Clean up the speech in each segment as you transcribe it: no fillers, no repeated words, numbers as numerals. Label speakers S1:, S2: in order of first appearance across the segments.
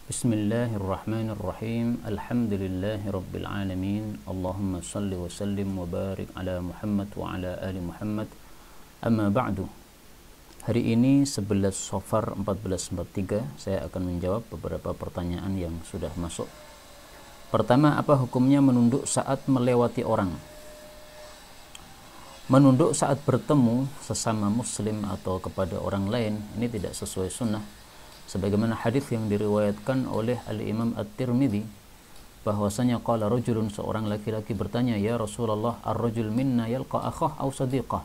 S1: Bismillahirrahmanirrahim. Alhamdulillahirabbil alamin. Allahumma shalli wa sallim wa barik ala Muhammad wa ala ali Muhammad. Amma ba'du. Hari ini 11 Safar 1443 saya akan menjawab beberapa pertanyaan yang sudah masuk. Pertama, apa hukumnya menunduk saat melewati orang? Menunduk saat bertemu sesama muslim atau kepada orang lain ini tidak sesuai sunnah, sebagaimana hadis yang diriwayatkan oleh Al-Imam At-Tirmidzi bahwasanya qala rajulun, seorang laki-laki bertanya, ya Rasulullah, ar-rajul minna yalqa akhah aw sadiqah,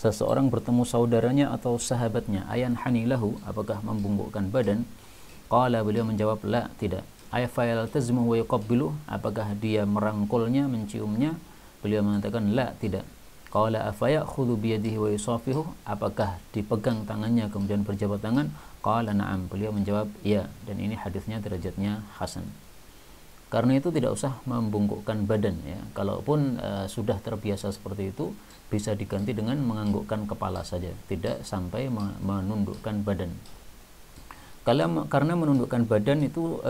S1: seseorang bertemu saudaranya atau sahabatnya, ayan hanilahu, apakah membungkukkan badan? Qala, beliau menjawab, la, tidak. Ayafa yaltazmu wa yuqabbilu, apakah dia merangkulnya, menciumnya? Beliau mengatakan, la, tidak. Qala afa ya'khudhu biyadihi wa yusafihu, apakah dipegang tangannya kemudian berjabat tangan? Qala na'am, beliau menjawab ya, dan ini hadisnya derajatnya hasan. Karena itu tidak usah membungkukkan badan ya. Kalaupun sudah terbiasa seperti itu, bisa diganti dengan menganggukkan kepala saja, tidak sampai menundukkan badan. Karena menundukkan badan itu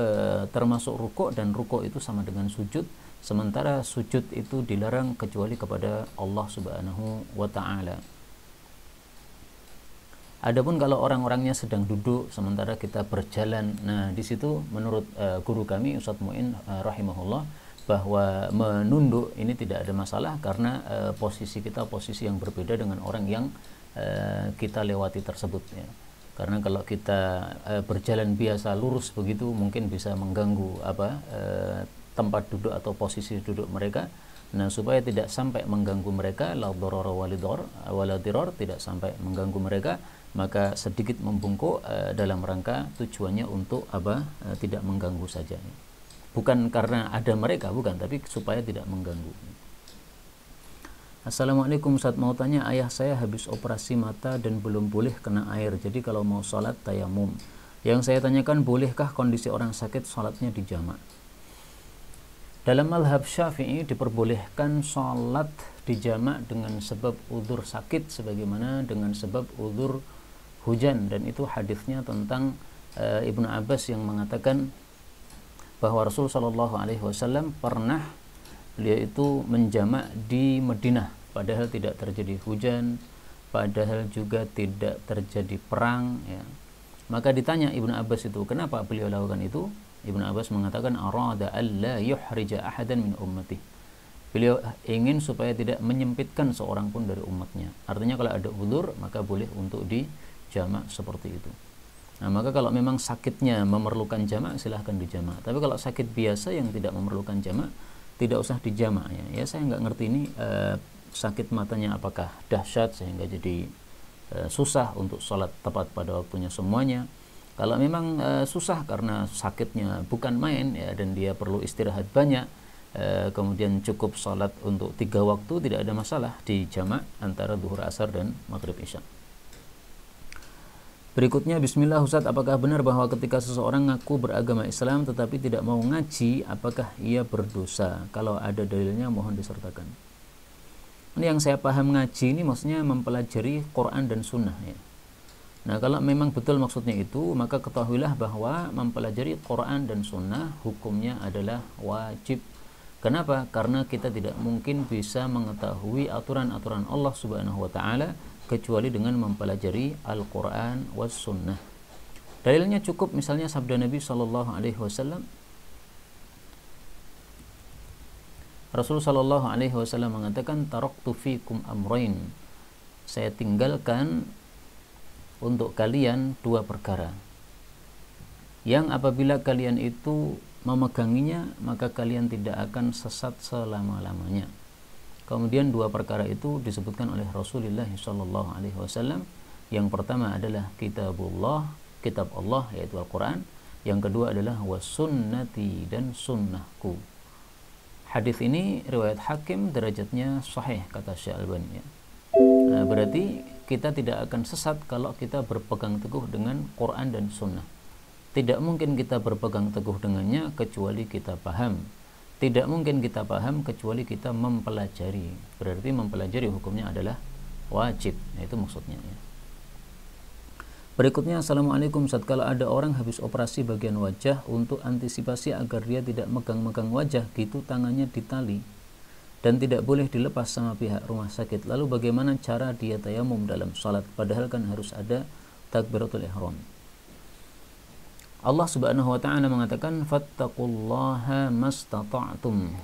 S1: termasuk rukuk, dan rukuk itu sama dengan sujud, sementara sujud itu dilarang kecuali kepada Allah Subhanahu wa ta'ala. Adapun kalau orang-orangnya sedang duduk sementara kita berjalan, nah di situ menurut guru kami Ustadz Mu'in rahimahullah, bahwa menunduk ini tidak ada masalah karena posisi kita posisi yang berbeda dengan orang yang kita lewati tersebut ya. Karena kalau kita berjalan biasa lurus begitu mungkin bisa mengganggu tempat duduk atau posisi duduk mereka. Nah, supaya tidak sampai mengganggu mereka, la dharara wala dirar, tidak sampai mengganggu mereka, maka sedikit membungkuk dalam rangka tujuannya untuk tidak mengganggu saja. Bukan karena ada mereka, bukan, tapi supaya tidak mengganggu. Assalamualaikum Ustaz, mau tanya, ayah saya habis operasi mata dan belum boleh kena air, jadi kalau mau sholat tayamum. Yang saya tanyakan, bolehkah kondisi orang sakit sholatnya di jamak? Dalam mazhab Syafi'i diperbolehkan sholat di jamak dengan sebab udzur sakit sebagaimana dengan sebab udzur hujan, dan itu hadisnya tentang Ibnu Abbas yang mengatakan bahwa Rasul Shallallahu Alaihi Wasallam pernah beliau itu menjamak di Madinah padahal tidak terjadi hujan, padahal juga tidak terjadi perang ya. Maka ditanya Ibnu Abbas itu, kenapa beliau lakukan itu? Ibnu Abbas mengatakan, arada alla yuhrija ahadan min ummati, beliau ingin supaya tidak menyempitkan seorang pun dari umatnya. Artinya kalau ada udzur maka boleh untuk di jamak seperti itu. Nah, maka kalau memang sakitnya memerlukan jamak, silahkan dijamak. Tapi kalau sakit biasa yang tidak memerlukan jamak, tidak usah dijamak ya. Ya, saya nggak ngerti ini sakit matanya apakah dahsyat sehingga jadi susah untuk sholat tepat pada waktunya semuanya. Kalau memang susah karena sakitnya bukan main ya, dan dia perlu istirahat banyak, kemudian cukup sholat untuk 3 waktu, tidak ada masalah di jamak antara zuhur, asar, dan maghrib isya. Berikutnya, bismillah Ustaz, apakah benar bahwa ketika seseorang ngaku beragama Islam tetapi tidak mau ngaji, apakah ia berdosa? Kalau ada dalilnya mohon disertakan. Ini yang saya paham ngaji ini maksudnya mempelajari Quran dan Sunnah ya. Nah, kalau memang betul maksudnya itu, maka ketahuilah bahwa mempelajari Quran dan Sunnah hukumnya adalah wajib. Kenapa? Karena kita tidak mungkin bisa mengetahui aturan-aturan Allah Subhanahu wa ta'ala kecuali dengan mempelajari Al-Quran was Sunnah. Dalilnya cukup misalnya sabda Nabi Sallallahu Alaihi Wasallam. Rasul Sallallahu Alaihi Wasallam mengatakan, taraktu fikum amrain, saya tinggalkan untuk kalian 2 perkara yang apabila kalian itu memeganginya maka kalian tidak akan sesat selama-lamanya. Kemudian 2 perkara itu disebutkan oleh Rasulullah Shallallahu Alaihi Wasallam. Yang pertama adalah kitabullah, kitab Allah yaitu Al-Quran. Yang kedua adalah wasunnati, dan sunnahku. Hadis ini riwayat Hakim, derajatnya sahih kata Syekh Albani ya. Nah, berarti kita tidak akan sesat kalau kita berpegang teguh dengan Quran dan Sunnah. Tidak mungkin kita berpegang teguh dengannya kecuali kita paham. Tidak mungkin kita paham kecuali kita mempelajari. Berarti mempelajari hukumnya adalah wajib. Nah, itu maksudnya ya. Berikutnya, Assalamualaikum, tatkala ada orang habis operasi bagian wajah, untuk antisipasi agar dia tidak megang-megang wajah gitu, tangannya ditali dan tidak boleh dilepas sama pihak rumah sakit. Lalu bagaimana cara dia tayamum dalam salat? Padahal kan harus ada takbiratul ihram. Allah Subhanahu wa taala mengatakan, fattaqullaha mastata'tum.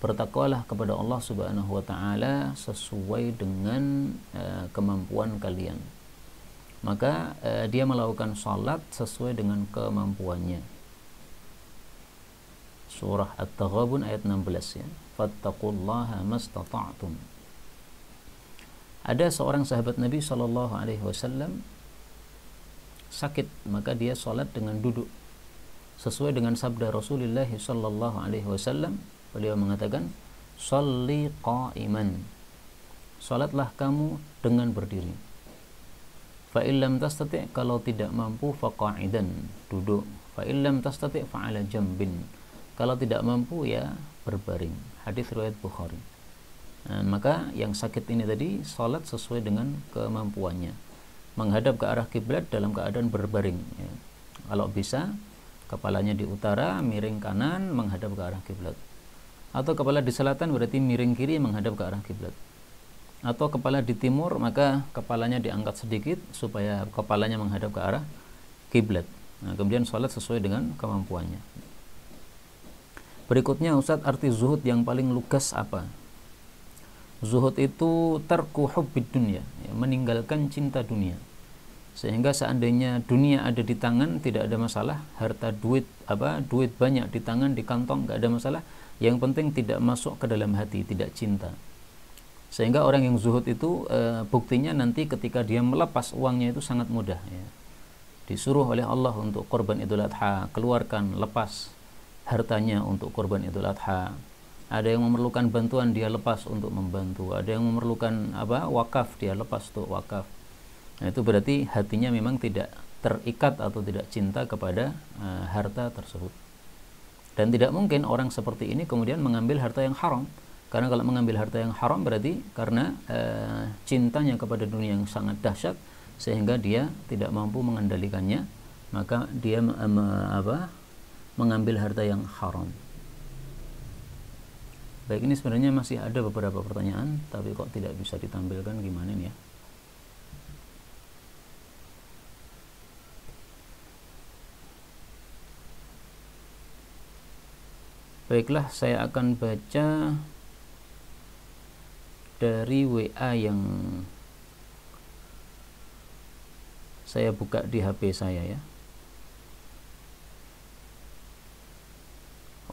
S1: Bertakwalah kepada Allah Subhanahu wa taala sesuai dengan kemampuan kalian. Maka dia melakukan salat sesuai dengan kemampuannya. Surah At-Taghabun ayat 16 ya. Fattaqullaha mastata'tum. Ada seorang sahabat Nabi sallallahu alaihi wasallam sakit, maka dia salat dengan duduk sesuai dengan sabda Rasulullah sallallahu alaihi wasallam. Beliau mengatakan, "Shalli qa'iman." Salatlah kamu dengan berdiri. Fa illam tastati', kalau tidak mampu, faqa'idan, duduk. Fa illam tastati' fa 'ala jambin. Kalau tidak mampu ya berbaring. Hadis riwayat Bukhari. Nah, maka yang sakit ini tadi salat sesuai dengan kemampuannya. Menghadap ke arah kiblat dalam keadaan berbaring ya. Kalau bisa kepalanya di utara, miring kanan menghadap ke arah kiblat. Atau kepala di selatan berarti miring kiri menghadap ke arah kiblat. Atau kepala di timur, maka kepalanya diangkat sedikit supaya kepalanya menghadap ke arah kiblat. Nah, kemudian salat sesuai dengan kemampuannya. Berikutnya, Ustadz, arti zuhud yang paling lugas apa? Zuhud itu tarku hubbid dunya, ya, meninggalkan cinta dunia. Sehingga seandainya dunia ada di tangan tidak ada masalah, harta duit banyak di tangan, di kantong enggak ada masalah. Yang penting tidak masuk ke dalam hati, tidak cinta. Sehingga orang yang zuhud itu buktinya nanti ketika dia melepas uangnya itu sangat mudah ya. Disuruh oleh Allah untuk korban Idul Adha, keluarkan, lepas hartanya untuk korban Idul Adha. Ada yang memerlukan bantuan, dia lepas untuk membantu. Ada yang memerlukan wakaf, dia lepas untuk wakaf. Nah, itu berarti hatinya memang tidak terikat atau tidak cinta kepada harta tersebut. Dan tidak mungkin orang seperti ini kemudian mengambil harta yang haram. Karena kalau mengambil harta yang haram berarti karena cintanya kepada dunia yang sangat dahsyat sehingga dia tidak mampu mengendalikannya, maka dia mengambil harta yang haram. Baik, ini sebenarnya masih ada beberapa pertanyaan, tapi kok tidak bisa ditampilkan, gimana nih ya? Baiklah, saya akan baca dari WA yang saya buka di HP saya ya.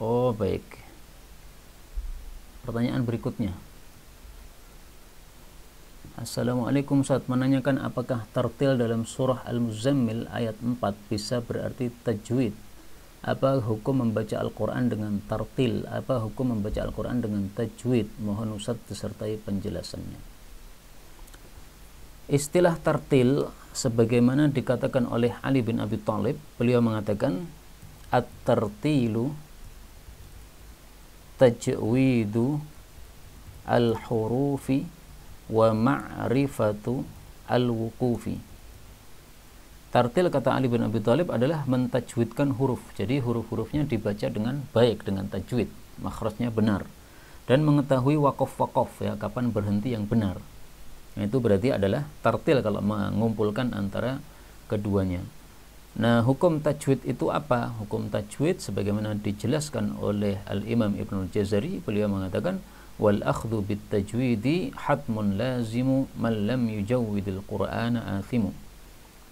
S1: Oh, baik. Pertanyaan berikutnya. Assalamualaikum, Ustaz, menanyakan apakah tartil dalam surah Al-Muzammil ayat 4 bisa berarti tajwid? Apa hukum membaca Al-Quran dengan tartil? Apa hukum membaca Al-Quran dengan tajwid? Mohon Ustaz disertai penjelasannya. Istilah tartil sebagaimana dikatakan oleh Ali bin Abi Thalib, beliau mengatakan at-tartilu tajwidu al-hurufi wa ma'rifatu al-wuqufi. Tartil, kata Ali bin Abi Thalib, adalah mentajwidkan huruf. Jadi huruf-hurufnya dibaca dengan baik, dengan tajwid, makhrajnya benar, dan mengetahui wakof-wakof ya, kapan berhenti yang benar. Nah, itu berarti adalah tartil kalau mengumpulkan antara keduanya. Nah, hukum tajwid itu apa? Hukum tajwid sebagaimana dijelaskan oleh Al-Imam Ibnul Jazari, beliau mengatakan wal akhdhu bit tajwidi hatmun lazimu man lam yujawwidil qur'ana athimu.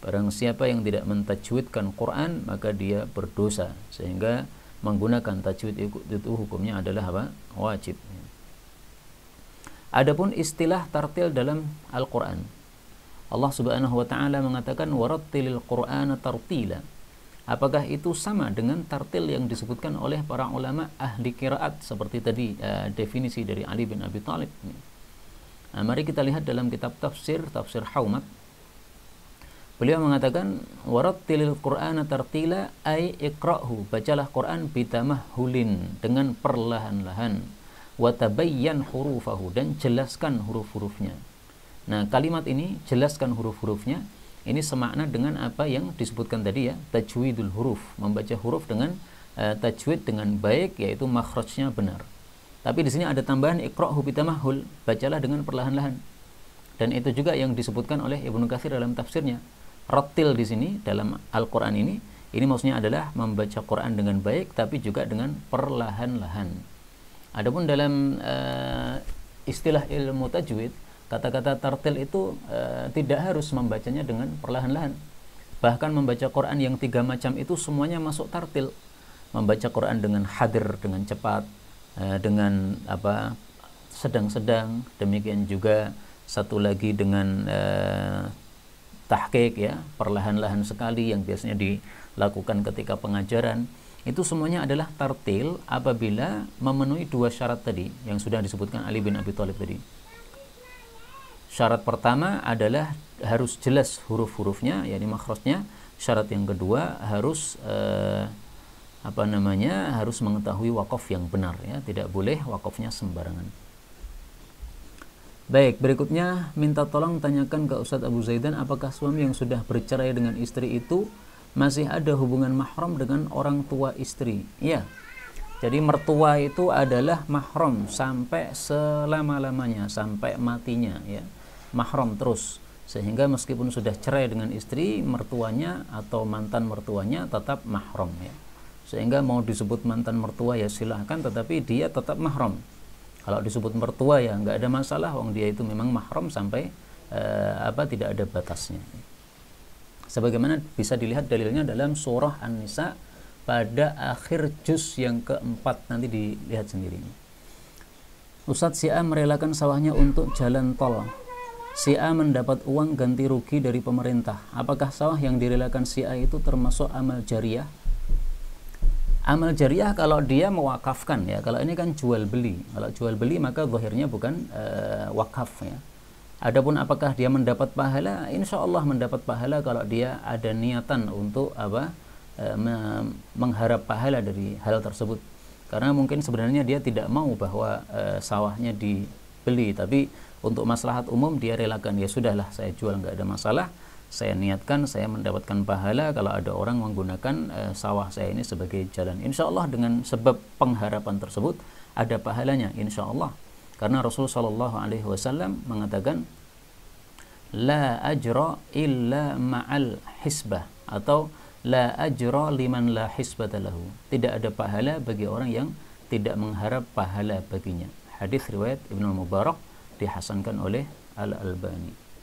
S1: Barang siapa yang tidak mentajwidkan Quran maka dia berdosa, sehingga menggunakan tajwid itu hukumnya adalah apa? Wajib. Adapun istilah tartil dalam Al-Quran, Allah Subhanahu wa taala mengatakan warattilil Qur'ana tartila. Apakah itu sama dengan tartil yang disebutkan oleh para ulama ahli qiraat seperti tadi definisi dari Ali bin Abi Thalib? Nah, mari kita lihat dalam kitab tafsir Haumat. Beliau mengatakan warattilil Qur'ana tartila ay iqra'hu, bacalah Quran bitamahhulin, dengan perlahan-lahan, wa tabayyan hurufahu, dan jelaskan huruf-hurufnya. Nah, kalimat ini jelaskan huruf-hurufnya Ini semakna dengan apa yang disebutkan tadi ya, tajwidul huruf, membaca huruf dengan tajwid dengan baik, yaitu makhrajnya benar. Tapi di sini ada tambahan iqra'hu bitamahul, bacalah dengan perlahan-lahan. Dan itu juga yang disebutkan oleh Ibnu Katsir dalam tafsirnya. Rattil di sini dalam Al-Qur'an ini maksudnya adalah membaca Quran dengan baik tapi juga dengan perlahan-lahan. Adapun dalam istilah ilmu tajwid, kata-kata tartil itu tidak harus membacanya dengan perlahan-lahan. Bahkan membaca Quran yang 3 macam itu semuanya masuk tartil. Membaca Quran dengan hadir, dengan cepat, dengan apa, sedang-sedang. Demikian juga satu lagi dengan tahqiq ya, perlahan-lahan sekali yang biasanya dilakukan ketika pengajaran. Itu semuanya adalah tartil apabila memenuhi 2 syarat tadi yang sudah disebutkan Ali bin Abi Thalib tadi. Syarat pertama adalah harus jelas huruf-hurufnya, yakni makhrajnya. Syarat yang kedua harus harus mengetahui wakaf yang benar ya, tidak boleh wakafnya sembarangan. Baik, berikutnya minta tolong tanyakan ke Ustadz Abu Zaidan, apakah suami yang sudah bercerai dengan istri itu masih ada hubungan mahram dengan orang tua istri? Ya. Jadi mertua itu adalah mahram sampai selama-lamanya, sampai matinya ya. Mahram terus, sehingga meskipun sudah cerai dengan istri, mertuanya atau mantan mertuanya tetap mahram ya. Sehingga mau disebut mantan mertua ya silahkan, tetapi dia tetap mahram. Kalau disebut mertua ya nggak ada masalah, wong dia itu memang mahram sampai tidak ada batasnya. Sebagaimana bisa dilihat dalilnya dalam surah An-Nisa pada akhir juz yang keempat, nanti dilihat sendiri. Ustadz, si A merelakan sawahnya untuk jalan tol. Si A mendapat uang ganti rugi dari pemerintah. Apakah sawah yang direlakan si A itu termasuk amal jariyah? Amal jariyah kalau dia mewakafkan ya. Kalau ini kan jual beli. Kalau jual beli maka zahirnya bukan wakaf ya. Adapun apakah dia mendapat pahala? Insya Allah mendapat pahala kalau dia ada niatan untuk mengharap pahala dari hal tersebut. Karena mungkin sebenarnya dia tidak mau bahwa sawahnya dibeli, tapi untuk maslahat umum dia relakan, ya sudahlah saya jual, nggak ada masalah, saya niatkan saya mendapatkan pahala kalau ada orang menggunakan sawah saya ini sebagai jalan. Insya Allah dengan sebab pengharapan tersebut ada pahalanya insya Allah. Karena Rasul SAW mengatakan la ajra illa ma'al hisbah, atau la ajra liman la hisbata lahu. Tidak ada pahala bagi orang yang tidak mengharap pahala baginya. Hadis riwayat Ibnu Mubarak, dihasankan oleh Al-Albani.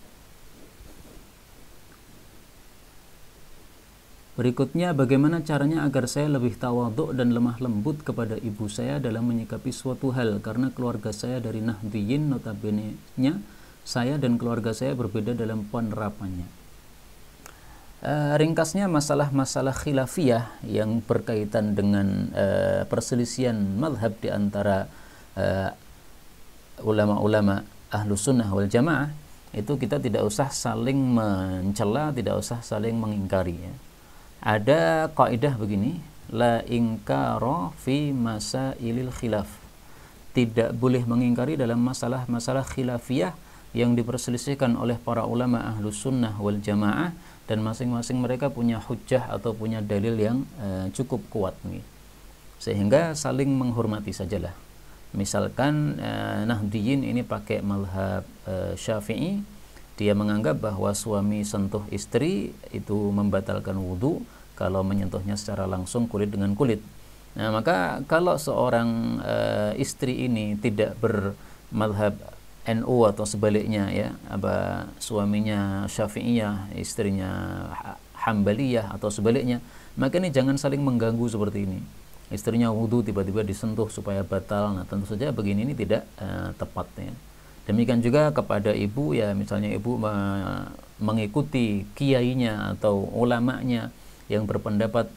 S1: Berikutnya, bagaimana caranya agar saya lebih tawadhu dan lemah lembut kepada ibu saya dalam menyikapi suatu hal, karena keluarga saya dari Nahdliyin, notabene-nya saya dan keluarga saya berbeda dalam penerapannya. Ringkasnya, masalah-masalah khilafiyah yang berkaitan dengan perselisihan mazhab di antara ulama-ulama Ahlus Sunnah wal Jamaah, itu kita tidak usah saling mencela, tidak usah saling mengingkari ya. Ada kaidah begini, la inkara fi masailil khilaf. Tidak boleh mengingkari dalam masalah-masalah khilafiyah yang diperselisihkan oleh para ulama Ahlus Sunnah wal Jamaah, dan masing-masing mereka punya hujjah atau punya dalil yang cukup kuat nih. Sehingga saling menghormati sajalah. Misalkan Nahdliyin ini pakai mazhab Syafi'i, dia menganggap bahwa suami sentuh istri itu membatalkan wudu kalau menyentuhnya secara langsung kulit dengan kulit. Nah, maka kalau seorang istri ini tidak bermadhab NU atau sebaliknya ya, suaminya Syafi'iyah, istrinya Hambaliyah atau sebaliknya, maka ini jangan saling mengganggu seperti ini. Istrinya wudu tiba-tiba disentuh supaya batal, nah tentu saja begini ini tidak tepat ya. Demikian juga kepada ibu ya, misalnya ibu mengikuti kiainya atau ulamanya yang berpendapat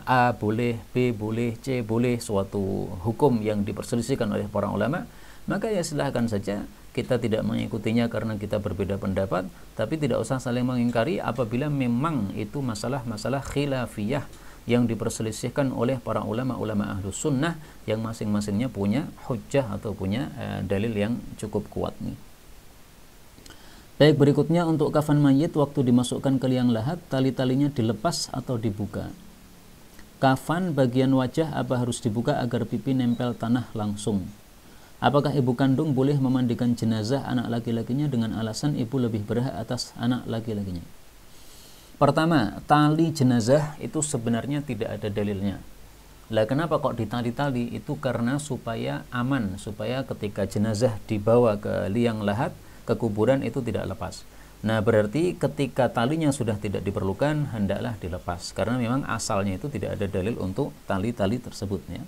S1: A boleh, B boleh, C boleh, suatu hukum yang diperselisihkan oleh para ulama, maka ya silahkan saja kita tidak mengikutinya karena kita berbeda pendapat, tapi tidak usah saling mengingkari apabila memang itu masalah-masalah khilafiyah yang diperselisihkan oleh para ulama-ulama Ahlus Sunnah yang masing-masingnya punya hujjah atau punya dalil yang cukup kuat nih. Baik, berikutnya untuk kafan mayit waktu dimasukkan ke liang lahat, tali-talinya dilepas atau dibuka. Kafan bagian wajah apa harus dibuka agar pipi nempel tanah langsung? Apakah ibu kandung boleh memandikan jenazah anak laki-lakinya dengan alasan ibu lebih berhak atas anak laki-lakinya? Pertama, tali jenazah itu sebenarnya tidak ada dalilnya. Lah kenapa kok ditali-tali? Itu karena supaya aman, supaya ketika jenazah dibawa ke liang lahat, ke kuburan itu tidak lepas. Nah, berarti ketika talinya sudah tidak diperlukan, hendaklah dilepas. Karena memang asalnya itu tidak ada dalil untuk tali-tali tersebut, ya.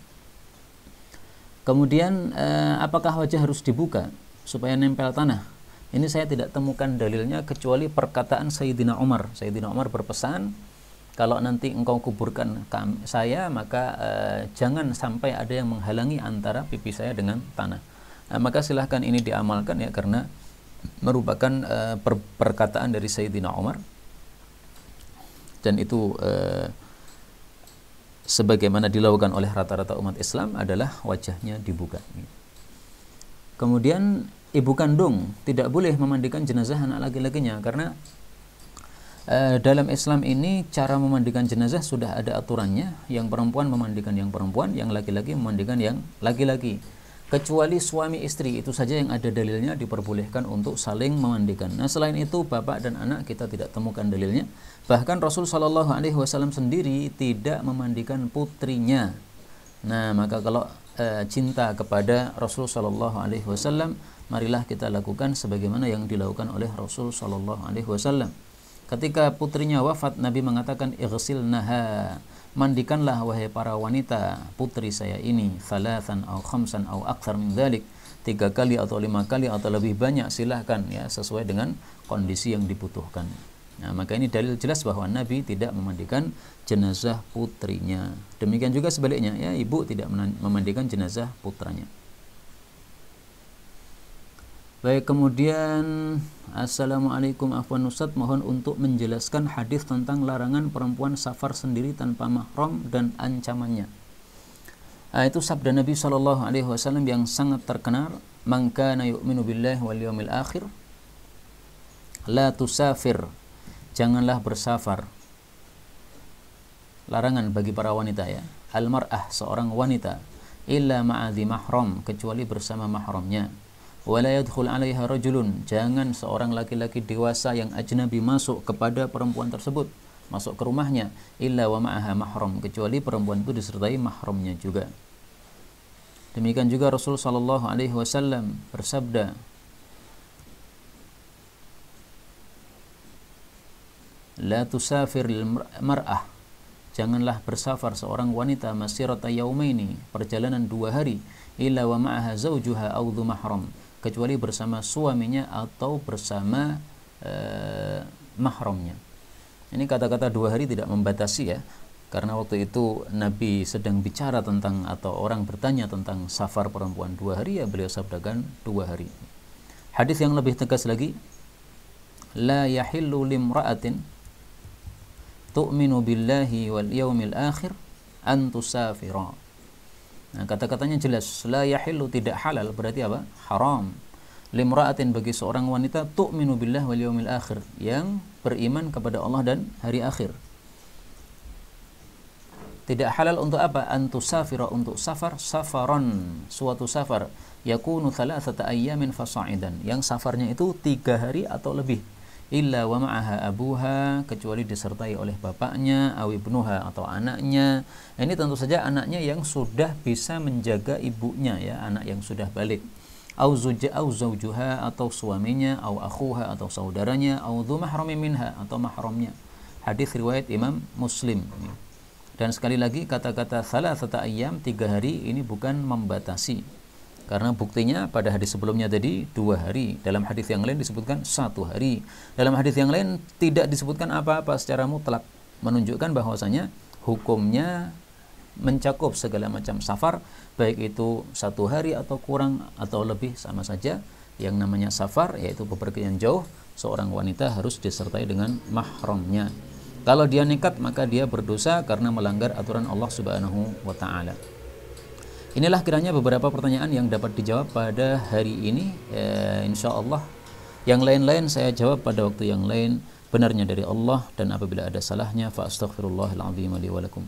S1: Kemudian, apakah wajah harus dibuka supaya nempel tanah? Ini saya tidak temukan dalilnya kecuali perkataan Sayyidina Umar. Sayyidina Umar berpesan, kalau nanti engkau kuburkan saya, maka jangan sampai ada yang menghalangi antara pipi saya dengan tanah. Maka silahkan ini diamalkan, ya, karena merupakan perkataan dari Sayyidina Umar, dan itu sebagaimana dilakukan oleh rata-rata umat Islam adalah wajahnya dibuka. Kemudian ibu kandung tidak boleh memandikan jenazah anak laki-lakinya, karena dalam Islam ini cara memandikan jenazah sudah ada aturannya. Yang perempuan memandikan yang perempuan, yang laki-laki memandikan yang laki-laki. Kecuali suami istri, itu saja yang ada dalilnya diperbolehkan untuk saling memandikan. Nah, selain itu bapak dan anak kita tidak temukan dalilnya. Bahkan Rasul Shallallahu Alaihi Wasallam sendiri tidak memandikan putrinya. Nah, maka kalau cinta kepada Rasul Shallallahu Alaihi Wasallam, marilah kita lakukan sebagaimana yang dilakukan oleh Rasul Shallallahu Alaihi Wasallam. Ketika putrinya wafat, Nabi mengatakan, "Ighsilnaha," mandikanlah wahai para wanita putri saya ini, thalathan au khamsan au akthar min dzalik, 3 kali atau 5 kali atau lebih banyak, silahkan, ya, sesuai dengan kondisi yang dibutuhkan. Nah, maka ini dalil jelas bahwa Nabi tidak memandikan jenazah putrinya. Demikian juga sebaliknya, ya, ibu tidak memandikan jenazah putranya. Baik, kemudian Assalamualaikum afwan Ustaz, mohon untuk menjelaskan hadis tentang larangan perempuan safar sendiri tanpa mahram dan ancamannya. Itu sabda Nabi SAW yang sangat terkenal, "Man kana yu'minu billahi wal yawmil akhir la tusafir," janganlah bersafar. Larangan bagi para wanita, ya. Al-mar'ah, seorang wanita, illa ma'adhi mahram, kecuali bersama mahramnya. Wala yadkhul 'alaiha rajulun, jangan seorang laki-laki dewasa yang ajnabi masuk kepada perempuan tersebut, masuk ke rumahnya, illa wa ma'aha mahram, kecuali perempuan itu disertai mahramnya juga. Demikian juga Rasul sallallahu alaihi wasallam bersabda, la tusafir mar'ah, janganlah bersafar seorang wanita masirata yaumaini, perjalanan 2 hari, illa wa ma'aha zawjuha aw dhu mahram, kecuali bersama suaminya atau bersama mahramnya. Ini kata-kata 2 hari tidak membatasi, ya, karena waktu itu Nabi sedang bicara tentang, atau orang bertanya tentang safar perempuan 2 hari, ya, beliau sabdakan 2 hari. Hadis yang lebih tegas lagi, la yahillu limra'atin tu'minu billahi wal yawmil akhir an tusafira. Nah, kata-katanya jelas, la yahillu, tidak halal, berarti apa? Haram. Limra'atin, bagi seorang wanita, tu'minu billah wal yawmil akhir, yang beriman kepada Allah dan hari akhir. Tidak halal untuk apa? Antusafira, untuk safar, safaron, suatu safar, yakunu thalathata ayyamin fasa'idan, yang safarnya itu 3 hari atau lebih, illa wa ma'aha abuha, kecuali disertai oleh bapaknya, aw ibnuha, atau anaknya. Ini tentu saja anaknya yang sudah bisa menjaga ibunya, ya, anak yang sudah balik. Aw zawjuha, atau suaminya, aw akhuha, atau saudaranya, aw dhu mahrami minha, atau mahramnya. Hadis riwayat Imam Muslim. Dan sekali lagi, kata-kata thalathata ayyam, 3 hari, ini bukan membatasi, karena buktinya pada hadis sebelumnya tadi 2 hari. Dalam hadis yang lain disebutkan 1 hari. Dalam hadis yang lain tidak disebutkan apa-apa secara mutlak, menunjukkan bahwasanya hukumnya mencakup segala macam safar, baik itu 1 hari atau kurang atau lebih, sama saja. Yang namanya safar yaitu bepergian jauh, seorang wanita harus disertai dengan mahramnya. Kalau dia nekat, maka dia berdosa karena melanggar aturan Allah Subhanahu wa taala. Inilah kiranya beberapa pertanyaan yang dapat dijawab pada hari ini. Insya Allah Yang lain-lain saya jawab pada waktu yang lain. Benarnya dari Allah, dan apabila ada salahnya fa astaghfirullahal azim li wa lakum.